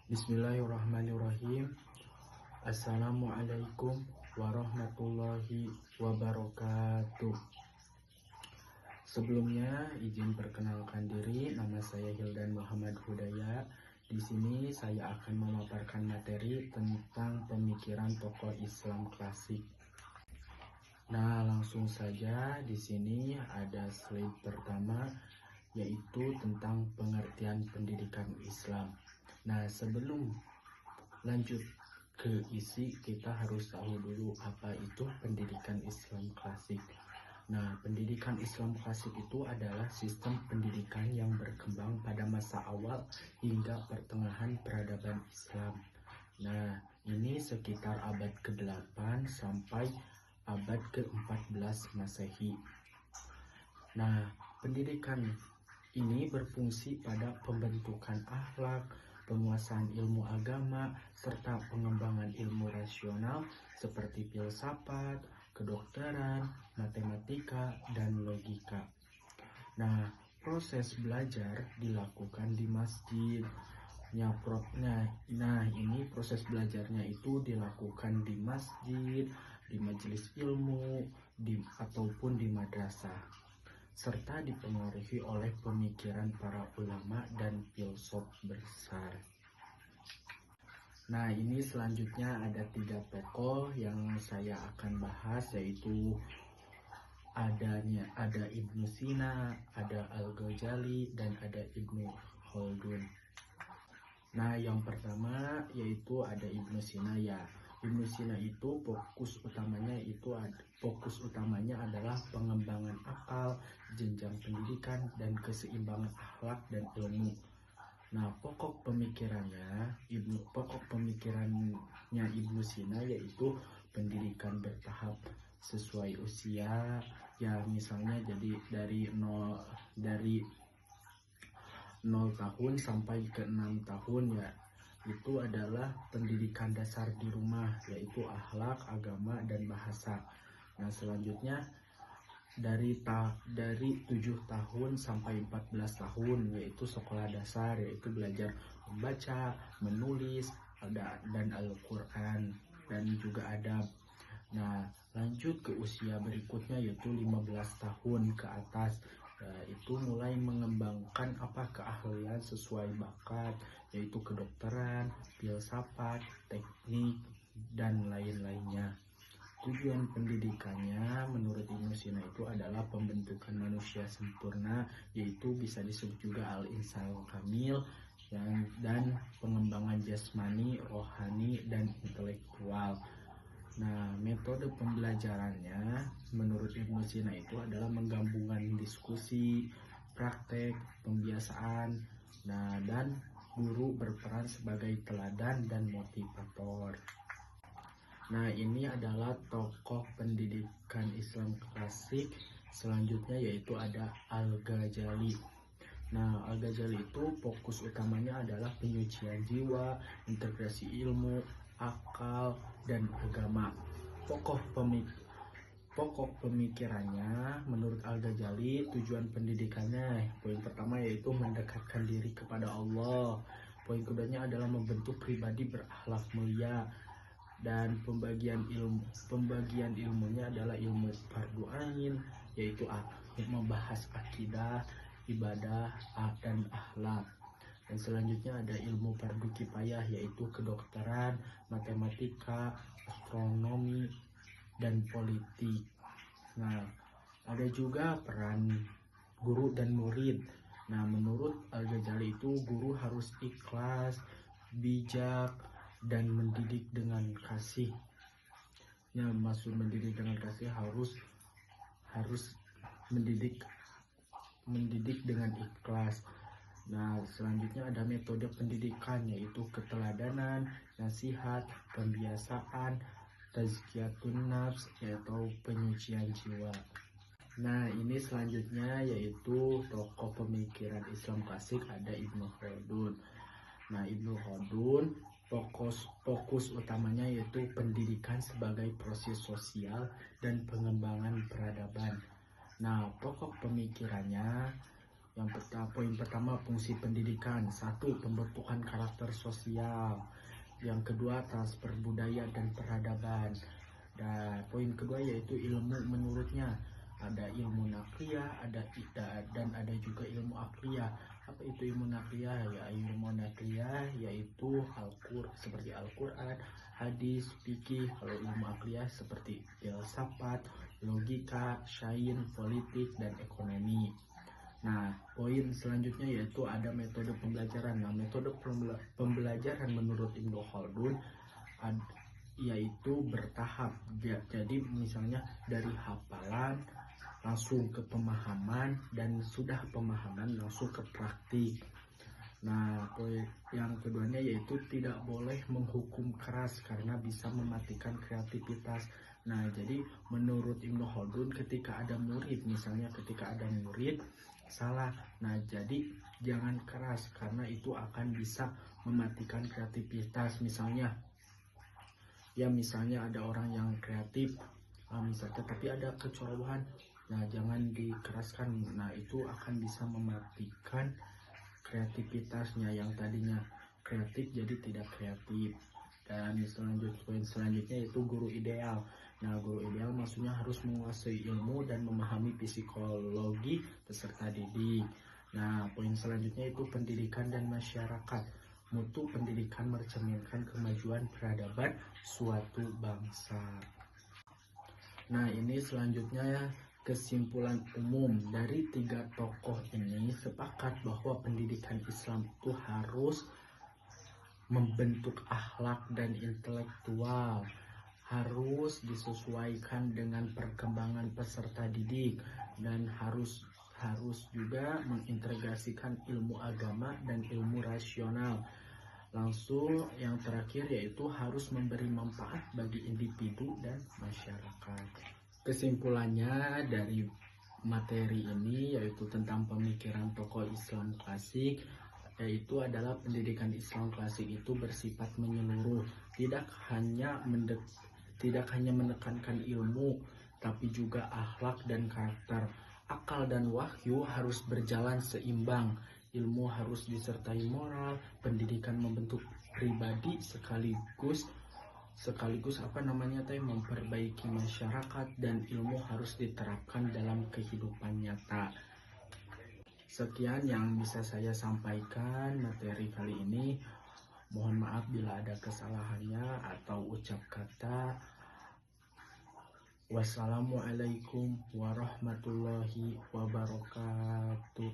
Bismillahirrahmanirrahim. Assalamualaikum warahmatullahi wabarakatuh. Sebelumnya izin perkenalkan diri, nama saya Hildan Muhammad Hudaya. Di sini saya akan memaparkan materi tentang pemikiran tokoh Islam klasik. Nah, langsung saja di sini ada slide pertama, yaitu tentang pengertian pendidikan Islam. Nah, sebelum lanjut ke isi, kita harus tahu dulu apa itu pendidikan Islam klasik. Nah, pendidikan Islam klasik itu adalah sistem pendidikan yang berkembang pada masa awal hingga pertengahan peradaban Islam. Nah, ini sekitar abad ke-8 sampai abad ke-14 Masehi. Nah, pendidikan ini berfungsi pada pembentukan akhlak, penguasaan ilmu agama, serta pengembangan ilmu rasional seperti filsafat, kedokteran, matematika, dan logika. Nah, proses belajar dilakukan di masjid. Ini proses belajarnya itu dilakukan di masjid, di majelis ilmu, ataupun di madrasah, serta dipengaruhi oleh pemikiran para ulama dan filsuf besar. Nah, ini selanjutnya ada 3 tokoh yang saya akan bahas, yaitu ada Ibnu Sina, ada Al-Ghazali, dan ada Ibnu Khaldun. Nah, yang pertama yaitu ada Ibnu Sina ya. Ibnu Sina itu fokus utamanya adalah pengembangan akal, jenjang pendidikan, dan keseimbangan akhlak dan ilmu. Nah, pokok pemikirannya Ibnu Sina yaitu pendidikan bertahap sesuai usia, ya misalnya jadi dari 0 tahun sampai ke 6 tahun ya. Itu adalah pendidikan dasar di rumah, yaitu akhlak, agama, dan bahasa. Nah, selanjutnya dari 7 tahun sampai 14 tahun yaitu sekolah dasar, yaitu belajar membaca, menulis, dan Al-Quran, dan juga adab. Nah, lanjut ke usia berikutnya yaitu 15 tahun ke atas, itu mulai mengembangkan keahlian sesuai bakat, yaitu kedokteran, filsafat, teknik, dan lain-lainnya. Tujuan pendidikannya menurut Ibnu Sina itu adalah pembentukan manusia sempurna, yaitu bisa disebut juga al-insan kamil, dan pengembangan jasmani, rohani, dan intelektual. Nah, metode pembelajarannya menurut Ibnu Sina itu adalah menggabungkan diskusi, praktek, pembiasaan. Nah, dan guru berperan sebagai teladan dan motivator. Nah, ini adalah tokoh pendidikan Islam klasik. Selanjutnya yaitu ada Al-Ghazali. Nah, Al-Ghazali itu fokus utamanya adalah penyucian jiwa, integrasi ilmu, akal, dan agama. Pokok pemikirannya menurut Al-Ghazali, tujuan pendidikannya, poin pertama yaitu mendekatkan diri kepada Allah. Poin keduanya adalah membentuk pribadi berakhlak mulia, dan pembagian ilmunya adalah ilmu fardu ain, yaitu membahas akidah, ibadah, dan akhlak. Dan selanjutnya ada ilmu fardu kifayah, yaitu kedokteran, matematika, astronomi, dan politik. Nah, ada juga peran guru dan murid. Nah, menurut Al-Ghazali itu guru harus ikhlas, bijak, dan mendidik dengan kasih. Nah, maksud mendidik dengan kasih harus mendidik dengan ikhlas. Nah, selanjutnya ada metode pendidikan, yaitu keteladanan, nasihat, pembiasaan, tazkiyatun nafs, yaitu penyucian jiwa. Nah, ini selanjutnya yaitu tokoh pemikiran Islam klasik, ada Ibnu Khaldun. Nah, Ibnu Khaldun fokus utamanya yaitu pendidikan sebagai proses sosial dan pengembangan peradaban. Nah, pokok pemikirannya Poin pertama, fungsi pendidikan. Satu, pembentukan karakter sosial. Yang kedua, transfer budaya dan peradaban. Dan poin kedua yaitu ilmu menurutnya. Ada ilmu nakliyah, dan ada juga ilmu akliyah. Apa itu ilmu nakliyah? Ya, ilmu nakliyah yaitu seperti Al-Qur'an, hadis, fikih. Kalau ilmu akliyah seperti filsafat, logika, sains, politik, dan ekonomi. Nah, poin selanjutnya yaitu ada metode pembelajaran. Nah, metode pembelajaran menurut Ibnu Khaldun yaitu bertahap. Jadi misalnya dari hafalan langsung ke pemahaman, dan sudah pemahaman langsung ke praktik. Nah, poin yang keduanya yaitu tidak boleh menghukum keras karena bisa mematikan kreativitas. Nah, jadi menurut Ibnu Khaldun ketika ada murid salah, nah jadi jangan keras karena itu akan bisa mematikan kreativitas. Misalnya ada orang yang kreatif, tapi ada kecerobohan, nah jangan dikeraskan. Nah, itu akan bisa mematikan kreativitasnya, yang tadinya kreatif jadi tidak kreatif. Dan poin selanjutnya yaitu guru ideal. Nah, guru ideal maksudnya harus menguasai ilmu dan memahami psikologi peserta didik. Nah, poin selanjutnya itu pendidikan dan masyarakat. Mutu pendidikan mencerminkan kemajuan peradaban suatu bangsa. Nah, ini selanjutnya kesimpulan umum dari 3 tokoh ini sepakat bahwa pendidikan Islam itu harus membentuk akhlak dan intelektual, harus disesuaikan dengan perkembangan peserta didik, dan harus juga mengintegrasikan ilmu agama dan ilmu rasional. Langsung yang terakhir yaitu harus memberi manfaat bagi individu dan masyarakat. Kesimpulannya dari materi ini yaitu tentang pemikiran tokoh Islam klasik, yaitu adalah pendidikan Islam klasik itu bersifat menyeluruh, tidak hanya menekankan ilmu, tapi juga akhlak dan karakter. Akal dan wahyu harus berjalan seimbang. Ilmu harus disertai moral, pendidikan membentuk pribadi sekaligus memperbaiki masyarakat, dan ilmu harus diterapkan dalam kehidupan nyata. Sekian yang bisa saya sampaikan materi kali ini. Mohon maaf bila ada kesalahannya atau ucap kata. Wassalamualaikum warahmatullahi wabarakatuh.